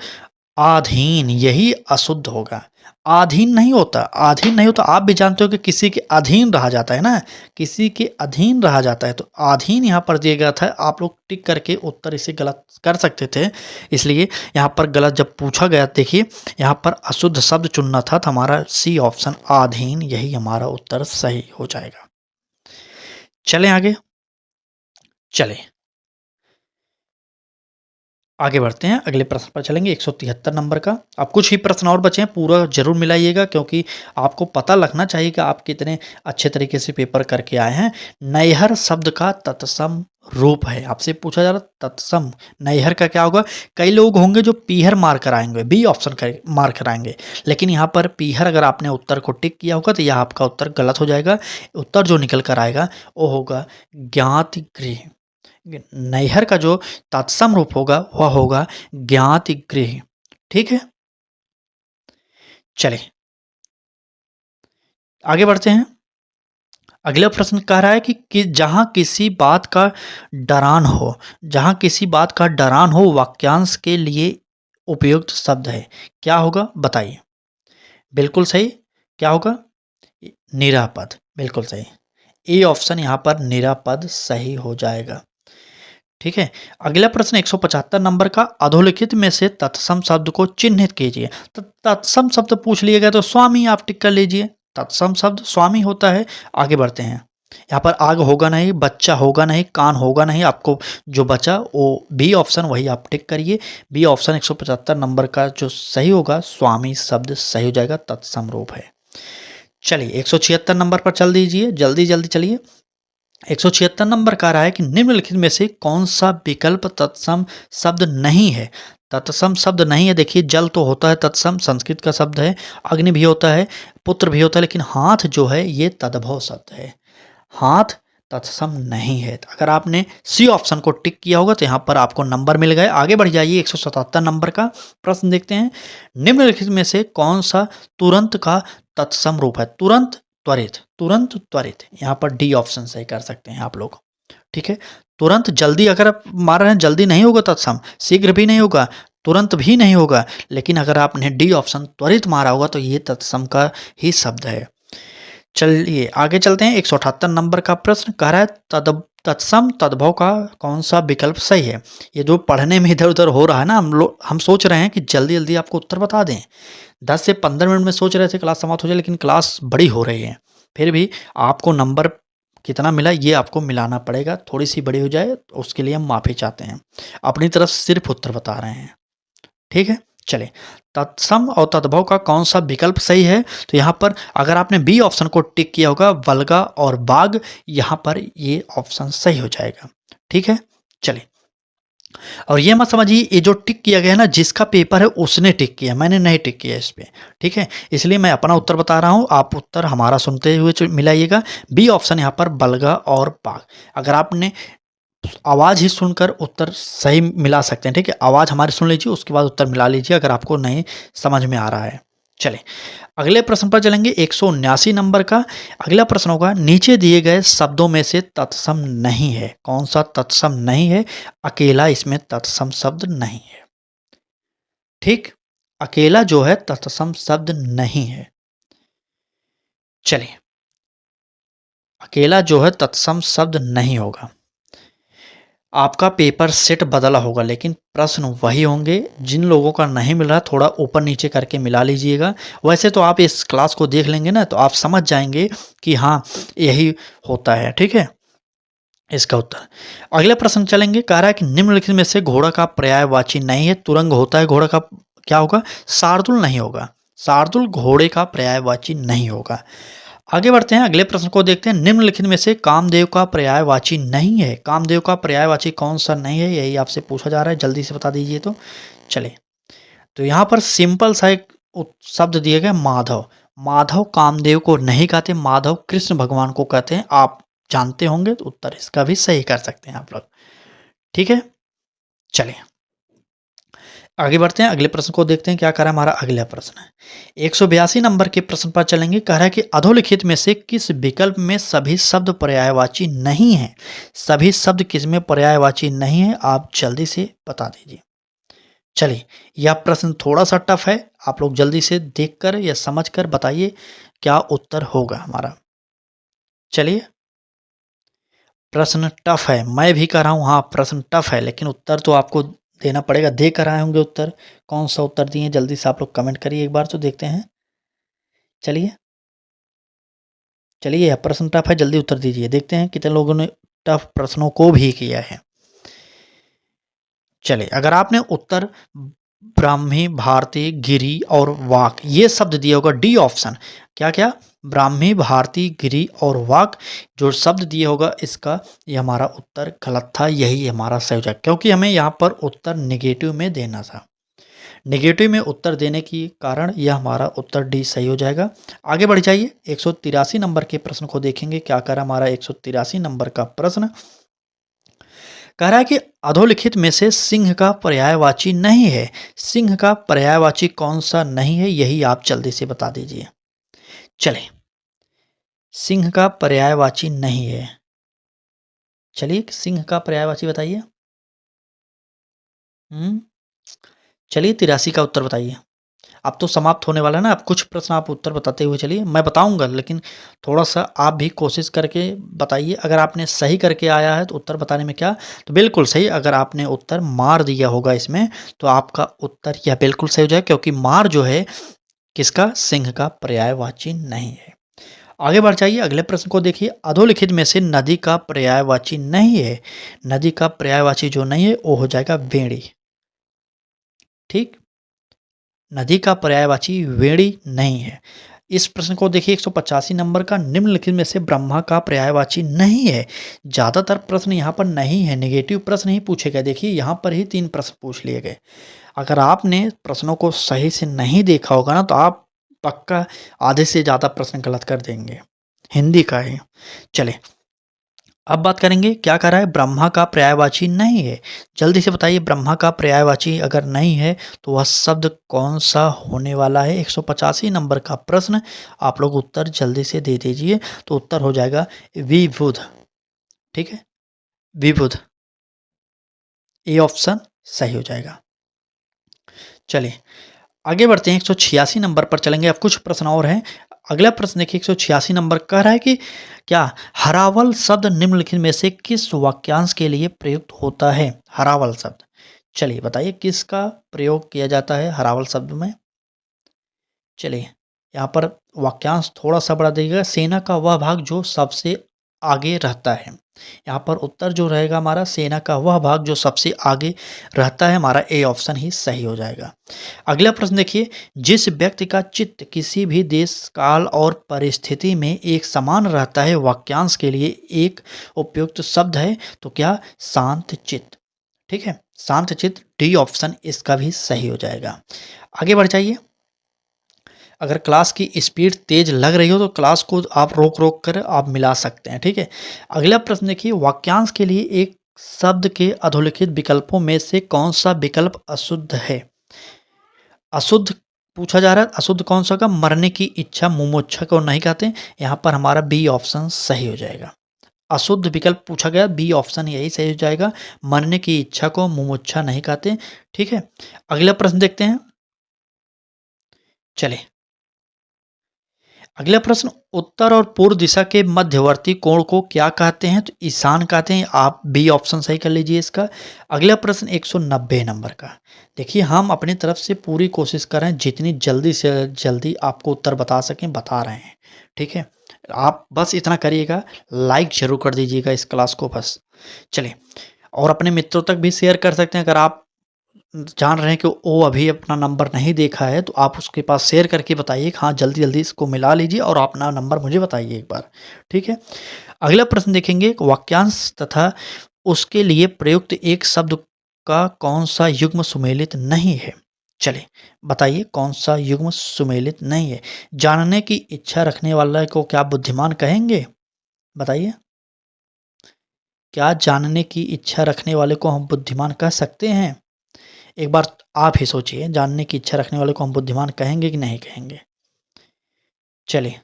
Speaker 1: आधीन, यही अशुद्ध होगा। आधीन नहीं होता, आधीन नहीं होता। आप भी जानते हो कि किसी के अधीन रहा जाता है ना, किसी के अधीन रहा जाता है, तो आधीन यहाँ पर दिया गया था। आप लोग टिक करके उत्तर इसे गलत कर सकते थे, इसलिए यहाँ पर गलत जब पूछा गया, देखिए यहाँ पर अशुद्ध शब्द चुनना था, तो हमारा सी ऑप्शन आधीन, यही हमारा उत्तर सही हो जाएगा। चलें आगे, चलें आगे बढ़ते हैं। अगले प्रश्न पर चलेंगे 173 नंबर का। अब कुछ ही प्रश्न और बचे हैं, पूरा जरूर मिलाइएगा, क्योंकि आपको पता लगना चाहिए कि आप कितने अच्छे तरीके से पेपर करके आए हैं। नैहर शब्द का तत्सम रूप है, आपसे पूछा जा रहा तत्सम नैहर का क्या होगा। कई लोग होंगे जो पीहर मार कर आएंगे, बी ऑप्शन मार कर आएंगे, लेकिन यहाँ पर पीहर अगर आपने उत्तर को टिक किया होगा तो यह आपका उत्तर गलत हो जाएगा। उत्तर जो निकल कर आएगा वो होगा ज्ञात गृह। नैहर का जो तत्सम रूप होगा वह होगा ज्ञात गृह। ठीक है, चले आगे बढ़ते हैं। अगला प्रश्न कह रहा है कि जहां किसी बात का डरान हो, जहां किसी बात का डरान हो वाक्यांश के लिए उपयुक्त शब्द है, क्या होगा बताइए। बिल्कुल सही, क्या होगा, निरापद, बिल्कुल सही। ए ऑप्शन यहाँ पर निरापद सही हो जाएगा। ठीक है, अगला प्रश्न 175 नंबर का। अधोलिखित में से तत्सम शब्द को चिन्हित कीजिए। तो तत्सम शब्द पूछ लिया गया तो स्वामी आप टिक कर लीजिए, तत्सम शब्द स्वामी होता है। आगे बढ़ते हैं। यहाँ पर आग होगा नहीं, बच्चा होगा नहीं, कान होगा नहीं, आपको जो बचा वो बी ऑप्शन, वही आप टिक करिए। बी ऑप्शन 175 नंबर का जो सही होगा, स्वामी शब्द सही हो जाएगा, तत्सम रूप है। चलिए 176 नंबर पर चल दीजिए, जल्दी जल्दी चलिए। 176 नंबर कह रहा है कि निम्नलिखित में से कौन सा विकल्प तत्सम शब्द नहीं है। तत्सम शब्द नहीं है। देखिए जल तो होता है तत्सम, संस्कृत का शब्द है, अग्नि भी होता है, पुत्र भी होता है, लेकिन हाथ जो है ये तद्भव शब्द है, हाथ तत्सम नहीं है। तो अगर आपने सी ऑप्शन को टिक किया होगा तो यहाँ पर आपको नंबर मिल गए। आगे बढ़ जाइए, 177 नंबर का प्रश्न देखते हैं। निम्नलिखित में से कौन सा तुरंत का तत्सम रूप है? तुरंत, त्वरित, तुरंत, त्वरित। यहाँ पर डी ऑप्शन सही कर सकते हैं आप लोग। ठीक है, तुरंत, जल्दी अगर आप मार रहे हैं जल्दी नहीं होगा तत्सम, शीघ्र भी नहीं होगा, तुरंत भी नहीं होगा, लेकिन अगर आपने डी ऑप्शन त्वरित मारा होगा तो ये तत्सम का ही शब्द है। चलिए आगे चलते हैं। 178 नंबर का प्रश्न कह रहा है तत्सम तद्भव का कौन सा विकल्प सही है? ये जो पढ़ने में इधर उधर हो रहा है ना, हम सोच रहे हैं कि जल्दी जल्दी आपको उत्तर बता दें। 10 से 15 मिनट में सोच रहे थे क्लास समाप्त हो जाए, लेकिन क्लास बड़ी हो रही है, फिर भी आपको नंबर कितना मिला ये आपको मिलाना पड़ेगा। थोड़ी सी बड़ी हो जाए तो उसके लिए हम माफ़ी चाहते हैं, अपनी तरफ सिर्फ उत्तर बता रहे हैं। ठीक है, चलिए तत्सम और तद्भव का कौन सा विकल्प सही है? तो यहाँ पर अगर आपने बी ऑप्शन को टिक किया होगा, वल्गा और बाग, यहाँ पर ये ऑप्शन सही हो जाएगा। ठीक है, चलिए। और ये मत समझिए ये जो टिक किया गया है ना, जिसका पेपर है उसने टिक किया, मैंने नहीं टिक किया इस पे। ठीक है, इसलिए मैं अपना उत्तर बता रहा हूँ, आप उत्तर हमारा सुनते हुए मिलाइएगा। बी ऑप्शन यहाँ पर बल्गा और बाग। अगर आपने आवाज़ ही सुनकर उत्तर सही मिला सकते हैं। ठीक है, आवाज़ हमारी सुन लीजिए, उसके बाद उत्तर मिला लीजिए अगर आपको नहीं समझ में आ रहा है। चलें अगले प्रश्न पर चलेंगे। 179 नंबर का अगला प्रश्न होगा, नीचे दिए गए शब्दों में से तत्सम नहीं है। कौन सा तत्सम नहीं है? अकेला इसमें तत्सम शब्द नहीं है। ठीक, अकेला जो है तत्सम शब्द नहीं है। चलिए, अकेला जो है तत्सम शब्द नहीं होगा। आपका पेपर सेट बदला होगा, लेकिन प्रश्न वही होंगे। जिन लोगों का नहीं मिल रहा थोड़ा ऊपर नीचे करके मिला लीजिएगा। वैसे तो आप इस क्लास को देख लेंगे ना तो आप समझ जाएंगे कि हाँ यही होता है। ठीक है, इसका उत्तर। अगले प्रश्न चलेंगे। कह रहा है कि निम्नलिखित में से घोड़ा का पर्यायवाची नहीं है। तुरंग होता है घोड़ा का, क्या होगा? शार्दुल नहीं होगा। शार्दुल घोड़े का पर्यायवाची नहीं होगा। आगे बढ़ते हैं, अगले प्रश्न को देखते हैं। निम्नलिखित में से कामदेव का पर्यायवाची नहीं है। कामदेव का पर्यायवाची कौन सा नहीं है, यही आपसे पूछा जा रहा है, जल्दी से बता दीजिए। तो चले, तो यहाँ पर सिंपल सा एक शब्द दिए गए, माधव। माधव कामदेव को नहीं कहते, माधव कृष्ण भगवान को कहते हैं। आप जानते होंगे, तो उत्तर इसका भी सही कर सकते हैं आप लोग। ठीक है, चलिए आगे बढ़ते हैं, अगले प्रश्न को देखते हैं क्या कह रहा है हमारा अगला प्रश्न है। 182 नंबर के प्रश्न पर चलेंगे। कह रहा है कि अधोलिखित में से किस विकल्प में सभी शब्द पर्यायवाची नहीं है? सभी शब्द किस में पर्यायवाची नहीं है, आप जल्दी से बता दीजिए। चलिए, यह प्रश्न थोड़ा सा टफ है, आप लोग जल्दी से देखकर या समझकर बताइए क्या उत्तर होगा हमारा। चलिए, प्रश्न टफ है, मैं भी कह रहा हूँ हाँ प्रश्न टफ है, लेकिन उत्तर तो आपको देना पड़ेगा। दे कर आए होंगे उत्तर, कौन सा उत्तर दिए जल्दी से आप लोग कमेंट करिए एक बार तो देखते हैं। चलिए चलिए, यह प्रश्न टफ है, जल्दी उत्तर दीजिए, देखते हैं कितने लोगों ने टफ प्रश्नों को भी किया है। चलिए, अगर आपने उत्तर ब्राह्मी, भारती, गिरी और वाक ये शब्द दिया होगा, डी ऑप्शन, क्या क्या? ब्राह्मी, भारती, गिरी और वाक जो शब्द दिया होगा इसका, ये हमारा उत्तर गलत था, यही हमारा सही हो जाएगा, क्योंकि हमें यहाँ पर उत्तर नेगेटिव में देना था। नेगेटिव में उत्तर देने के कारण यह हमारा उत्तर डी सही हो जाएगा। आगे बढ़ जाइए, 183 नंबर के प्रश्न को देखेंगे क्या कर हमारा 183 नंबर का प्रश्न। कह रहा है कि अधोलिखित में से सिंह का पर्यायवाची नहीं है। सिंह का पर्यायवाची कौन सा नहीं है, यही आप जल्दी से बता दीजिए। चलिए, सिंह का पर्यायवाची नहीं है। चलिए, सिंह का पर्यायवाची बताइए। चलिए, 83 का उत्तर बताइए। अब तो समाप्त होने वाला है ना, अब कुछ प्रश्न आप उत्तर बताते हुए चलिए, मैं बताऊंगा लेकिन थोड़ा सा आप भी कोशिश करके बताइए। अगर आपने सही करके आया है तो उत्तर बताने में क्या, तो बिल्कुल सही। अगर आपने उत्तर मार दिया होगा इसमें तो आपका उत्तर यह बिल्कुल सही हो जाए, क्योंकि मार जो है किसका? सिंह का पर्यायवाची नहीं है। आगे बढ़ जाइए, अगले प्रश्न को देखिए। अधोलिखित में से नदी का पर्यायवाची नहीं है। नदी का पर्यायवाची जो नहीं है वो हो जाएगा वेड़ी। ठीक, नदी का पर्यायवाची वेड़ी नहीं है। इस प्रश्न को देखिए 185 नंबर का, निम्नलिखित में से ब्रह्मा का पर्यायवाची नहीं है। ज़्यादातर प्रश्न यहाँ पर नहीं है, नेगेटिव प्रश्न ही पूछे गए। देखिए यहाँ पर ही 3 प्रश्न पूछ लिए गए। अगर आपने प्रश्नों को सही से नहीं देखा होगा ना, तो आप पक्का आधे से ज़्यादा प्रश्न गलत कर देंगे, हिंदी का है। चलिए अब बात करेंगे, क्या कह रहा है, ब्रह्मा का पर्यायवाची नहीं है। जल्दी से बताइए, ब्रह्मा का पर्यायवाची अगर नहीं है तो वह शब्द कौन सा होने वाला है। 185 नंबर का प्रश्न, आप लोग उत्तर जल्दी से दे दीजिए। तो उत्तर हो जाएगा विबुध। ठीक है, विबुध, ए ऑप्शन सही हो जाएगा। चलिए आगे बढ़ते हैं, 186 नंबर पर चलेंगे। अब कुछ प्रश्न और हैं। अगला प्रश्न देखिए 186 नंबर कह रहा है कि क्या हरावल शब्द निम्नलिखित में से किस वाक्यांश के लिए प्रयुक्त होता है। हरावल शब्द, चलिए बताइए किसका प्रयोग किया जाता है हरावल शब्द में। चलिए यहाँ पर वाक्यांश थोड़ा सा बढ़ा देगा, सेना का वह भाग जो सबसे आगे रहता है। यहाँ पर उत्तर जो रहेगा हमारा, सेना का वह भाग जो सबसे आगे रहता है, हमारा ए ऑप्शन ही सही हो जाएगा। अगला प्रश्न देखिए, जिस व्यक्ति का चित्त किसी भी देश, काल और परिस्थिति में एक समान रहता है, वाक्यांश के लिए एक उपयुक्त शब्द है। तो क्या, शांत चित्त। ठीक है, शांत चित्त, डी ऑप्शन इसका भी सही हो जाएगा। आगे बढ़ जाइए। अगर क्लास की स्पीड तेज लग रही हो तो क्लास को आप रोक रोक कर आप मिला सकते हैं। ठीक है, अगला प्रश्न देखिए, वाक्यांश के लिए एक शब्द के अधोलिखित विकल्पों में से कौन सा विकल्प अशुद्ध है। अशुद्ध पूछा जा रहा है, अशुद्ध कौन सा का, मरने की इच्छा, मुमुक्षा को नहीं कहते। यहाँ पर हमारा बी ऑप्शन सही हो जाएगा। अशुद्ध विकल्प पूछा गया, बी ऑप्शन यही सही हो जाएगा। मरने की इच्छा को मुमुक्षा नहीं कहते। ठीक है, अगला प्रश्न देखते हैं। चले अगला प्रश्न, उत्तर और पूर्व दिशा के मध्यवर्ती कोण को क्या कहते हैं। तो ईशान कहते हैं। आप बी ऑप्शन सही कर लीजिए इसका। अगला प्रश्न 190 नंबर का, देखिए हम अपनी तरफ से पूरी कोशिश कर रहे हैं, जितनी जल्दी से जल्दी आपको उत्तर बता सकें बता रहे हैं। ठीक है, आप बस इतना करिएगा, लाइक जरूर कर दीजिएगा इस क्लास को बस। चलिए, और अपने मित्रों तक भी शेयर कर सकते हैं। अगर आप जान रहे हैं कि वो अभी अपना नंबर नहीं देखा है, तो आप उसके पास शेयर करके बताइए कि हाँ जल्दी जल्दी इसको मिला लीजिए और अपना नंबर मुझे बताइए एक बार। ठीक है, अगला प्रश्न देखेंगे, वाक्यांश तथा उसके लिए प्रयुक्त एक शब्द का कौन सा युग्म सुमेलित नहीं है। चलिए बताइए कौन सा युग्म सुमेलित नहीं है। जानने की इच्छा रखने वाला को क्या बुद्धिमान कहेंगे, बताइए। क्या जानने की इच्छा रखने वाले को हम बुद्धिमान कह सकते हैं। एक बार आप ही सोचिए, जानने की इच्छा रखने वाले को हम बुद्धिमान कहेंगे कि नहीं कहेंगे। चलिए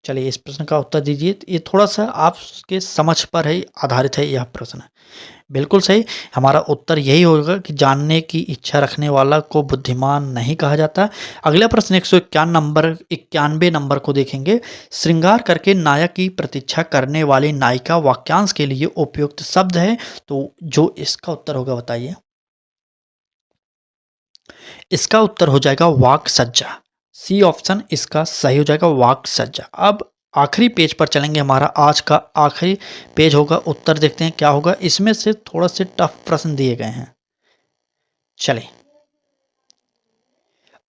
Speaker 1: चलिए इस प्रश्न का उत्तर दीजिए। ये थोड़ा सा आपके समझ पर है आधारित है यह प्रश्न। बिल्कुल सही, हमारा उत्तर यही होगा कि जानने की इच्छा रखने वाला को बुद्धिमान नहीं कहा जाता। अगला प्रश्न 191 नंबर को देखेंगे। श्रृंगार करके नायक की प्रतीक्षा करने वाली नायिका वाक्यांश के लिए उपयुक्त शब्द है। तो जो इसका उत्तर होगा बताइए। इसका उत्तर हो जाएगा वाक सज्जा। सी ऑप्शन इसका सही हो जाएगा, वाक सज्जा। अब आखिरी पेज पर चलेंगे, हमारा आज का आखिरी पेज होगा। उत्तर देखते हैं क्या होगा। इसमें से थोड़ा से टफ प्रश्न दिए गए हैं। चलिए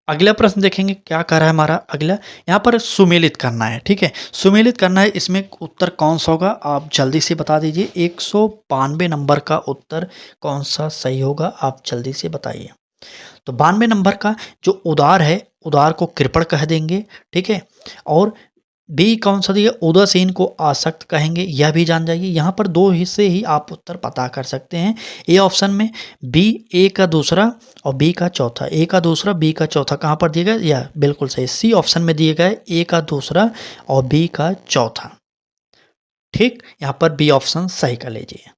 Speaker 1: अगला प्रश्न देखेंगे क्या कह रहा है हमारा अगला। यहाँ पर सुमेलित करना है। ठीक है, सुमेलित करना है। इसमें उत्तर कौन सा होगा आप जल्दी से बता दीजिए। 192 नंबर का उत्तर कौन सा सही होगा आप जल्दी से बताइए। तो 92 नंबर का जो उदार है, उदार को कृपण कह देंगे। ठीक है, और बी कौन सा दिया, उदासीन को आसक्त कहेंगे, यह भी जान जाइए। यहाँ पर दो हिस्से ही आप उत्तर पता कर सकते हैं। ए ऑप्शन में बी, ए का दूसरा और बी का चौथा। ए का दूसरा, बी का चौथा कहाँ पर दिया गया, यह बिल्कुल सही सी ऑप्शन में दिए गए, ए का दूसरा और बी का चौथा। ठीक, यहाँ पर बी ऑप्शन सही कर लीजिए।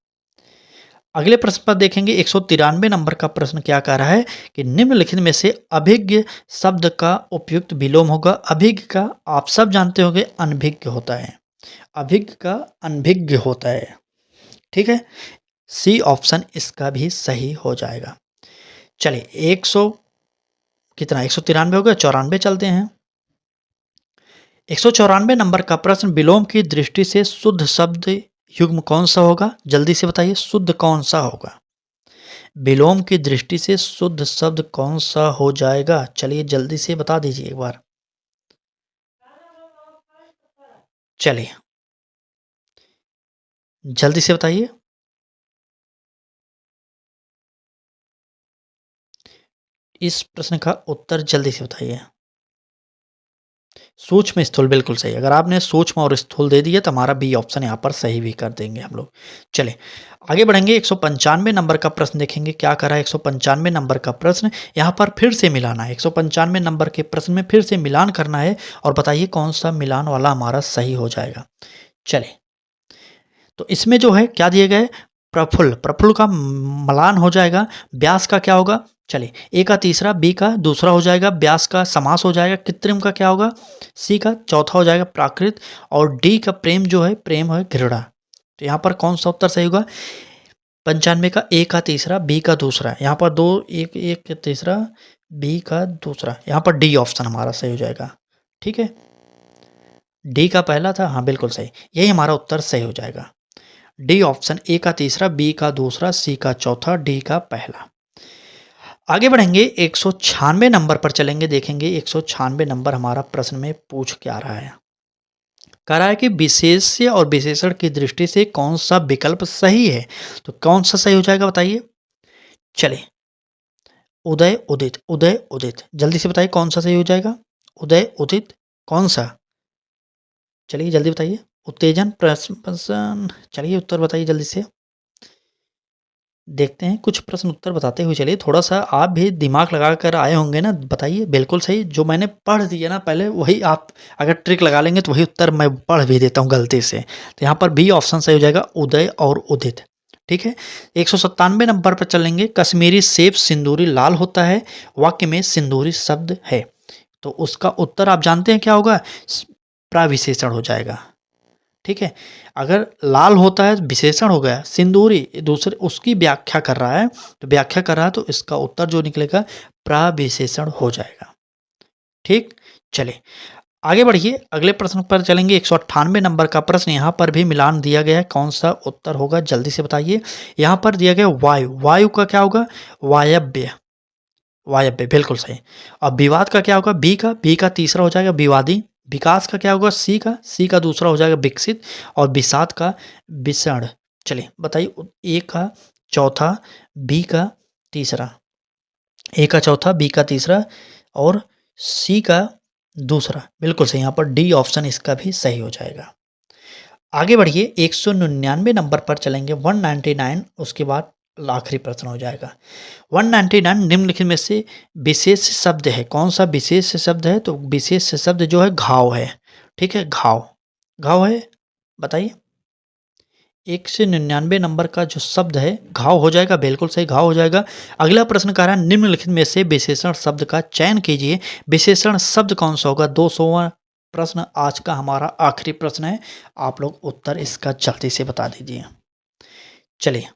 Speaker 1: अगले प्रश्न पर देखेंगे 193 नंबर का प्रश्न क्या कह रहा है कि निम्नलिखित में से अभिज्ञ शब्द का उपयुक्त विलोम होगा। अभिज्ञ का आप सब जानते होंगे अनभिज्ञ होता है, अभिज्ञ का अनभिज्ञ होता है। ठीक है, सी ऑप्शन इसका भी सही हो जाएगा। चलिए 100 कितना 193 हो गया, 94 चलते हैं। 194 नंबर का प्रश्न, विलोम की दृष्टि से शुद्ध शब्द युग्म कौन सा होगा, जल्दी से बताइए शुद्ध कौन सा होगा। विलोम की दृष्टि से शुद्ध शब्द कौन सा हो जाएगा? चलिए जल्दी से बता दीजिए एक बार। चलिए जल्दी से बताइए। इस प्रश्न का उत्तर जल्दी से बताइए। सूक्ष्म स्थूल बिल्कुल सही। अगर आपने सूक्ष्म और स्थूल दे दिया तो हमारा बी ऑप्शन यहाँ पर सही भी कर देंगे हम लोग। चलें आगे बढ़ेंगे। 195 नंबर का प्रश्न देखेंगे क्या करा है। 195 नंबर का प्रश्न यहाँ पर फिर से मिलाना है। 195 नंबर के प्रश्न में फिर से मिलान करना है और बताइए कौन सा मिलान वाला हमारा सही हो जाएगा। चलें तो इसमें जो है क्या दिए गए, प्रफुल्ल, प्रफुल्ल का मलान हो जाएगा। व्यास का क्या होगा, चलिए ए का तीसरा, बी का दूसरा हो जाएगा, व्यास का समास हो जाएगा। कृत्रिम का क्या होगा, सी का चौथा हो जाएगा प्राकृत, और डी का प्रेम जो है प्रेम है घृणा। तो यहाँ पर कौन सा उत्तर सही होगा, 95 का ए का तीसरा, बी का दूसरा। यहाँ पर दो, एक एक का तीसरा, बी का दूसरा। यहाँ पर डी ऑप्शन हमारा सही हो जाएगा। ठीक है, डी का पहला था, हाँ बिल्कुल सही, यही हमारा उत्तर सही हो जाएगा। डी ऑप्शन, ए का तीसरा, बी का दूसरा, सी का चौथा, डी का पहला। आगे बढ़ेंगे 196 नंबर पर चलेंगे। देखेंगे 196 नंबर हमारा प्रश्न में पूछ क्या रहा है। कह रहा है कि विशेष्य और विशेषण की दृष्टि से कौन सा विकल्प सही है। तो कौन सा सही हो जाएगा बताइए। चलिए उदय उदित, उदय उदित, जल्दी से बताइए कौन सा सही हो जाएगा। उदय उदित कौन सा, चलिए जल्दी बताइए। उत्तेजन प्रश्न, चलिए उत्तर बताइए जल्दी से। देखते हैं कुछ प्रश्न उत्तर बताते हुए चलिए। थोड़ा सा आप भी दिमाग लगा कर आए होंगे ना, बताइए। बिल्कुल सही, जो मैंने पढ़ दिया ना पहले वही आप अगर ट्रिक लगा लेंगे तो वही उत्तर मैं पढ़ भी देता हूँ गलती से। तो यहाँ पर बी ऑप्शन सही हो जाएगा, उदय और उदित। ठीक है, 197 नंबर पर चलेंगे। कश्मीरी सेब सिंदूरी लाल होता है, वाक्य में सिंदूरी शब्द है। तो उसका उत्तर आप जानते हैं क्या होगा, प्राविशेषण हो जाएगा। ठीक है, अगर लाल होता है विशेषण हो गया, सिंदूरी दूसरे उसकी व्याख्या कर रहा है, तो व्याख्या कर रहा है तो इसका उत्तर जो निकलेगा प्राविशेषण हो जाएगा। ठीक, चले आगे बढ़िए, अगले प्रश्न पर चलेंगे। 198 नंबर का प्रश्न, यहाँ पर भी मिलान दिया गया है, कौन सा उत्तर होगा जल्दी से बताइए। यहाँ पर दिया गया वायु, वायु का क्या होगा, वायव्य, वायव्य बिल्कुल सही। अब विवाद का क्या होगा, बी का तीसरा हो जाएगा विवादी। विकास का क्या होगा, सी का दूसरा हो जाएगा विकसित, और विषाद का विषण। चलिए बताइए, ए का चौथा, बी का तीसरा, ए का चौथा, बी का तीसरा और सी का दूसरा, बिल्कुल सही। यहाँ पर डी ऑप्शन इसका भी सही हो जाएगा। आगे बढ़िए, 199 नंबर पर चलेंगे। 199 उसके बाद आखिरी प्रश्न हो जाएगा। 199 निम्नलिखित में से विशेष शब्द है, कौन सा विशेष शब्द है। तो विशेष शब्द जो है घाव है। ठीक है, घाव, घाव है, बताइए। 199 नंबर का जो शब्द है घाव हो जाएगा, बिल्कुल सही, घाव हो जाएगा। अगला प्रश्न कह रहा है निम्नलिखित में से विशेषण शब्द का चयन कीजिए। विशेषण शब्द कौन सा होगा, 200वां प्रश्न आज का हमारा आखिरी प्रश्न है। आप लोग उत्तर इसका जल्दी से बता दीजिए। चलिए,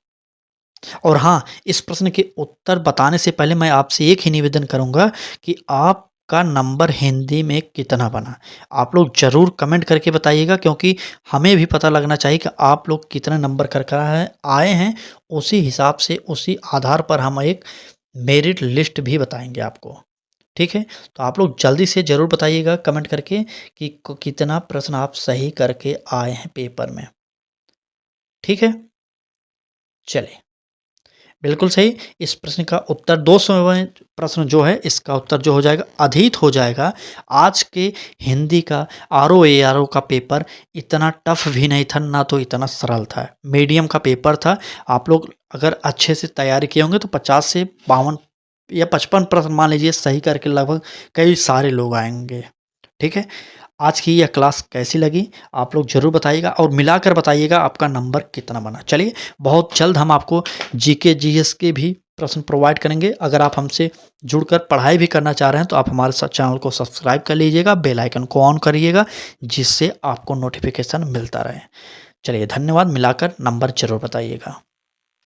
Speaker 1: और हाँ, इस प्रश्न के उत्तर बताने से पहले मैं आपसे एक ही निवेदन करूंगा कि आपका नंबर हिंदी में कितना बना, आप लोग ज़रूर कमेंट करके बताइएगा, क्योंकि हमें भी पता लगना चाहिए कि आप लोग कितने नंबर कर आए हैं। उसी हिसाब से, उसी आधार पर हम एक मेरिट लिस्ट भी बताएंगे आपको। ठीक है, तो आप लोग जल्दी से ज़रूर बताइएगा कमेंट करके कि कितना प्रश्न आप सही करके आए हैं पेपर में। ठीक है, चलिए बिल्कुल सही। इस प्रश्न का उत्तर 200वें प्रश्न जो है इसका उत्तर जो हो जाएगा अधीत हो जाएगा। आज के हिंदी का RO का पेपर इतना टफ भी नहीं था, ना तो इतना सरल था, मीडियम का पेपर था। आप लोग अगर अच्छे से तैयारी किए होंगे तो 50 से 52 या 55 प्रश्न मान लीजिए सही करके लगभग कई सारे लोग आएंगे। ठीक है, आज की यह क्लास कैसी लगी आप लोग ज़रूर बताइएगा और मिलाकर बताइएगा आपका नंबर कितना बना। चलिए, बहुत जल्द हम आपको GK GS के भी प्रश्न प्रोवाइड करेंगे। अगर आप हमसे जुड़कर पढ़ाई भी करना चाह रहे हैं तो आप हमारे चैनल को सब्सक्राइब कर लीजिएगा, बेल आइकन को ऑन करिएगा, जिससे आपको नोटिफिकेशन मिलता रहे। चलिए धन्यवाद, मिलाकर नंबर ज़रूर बताइएगा।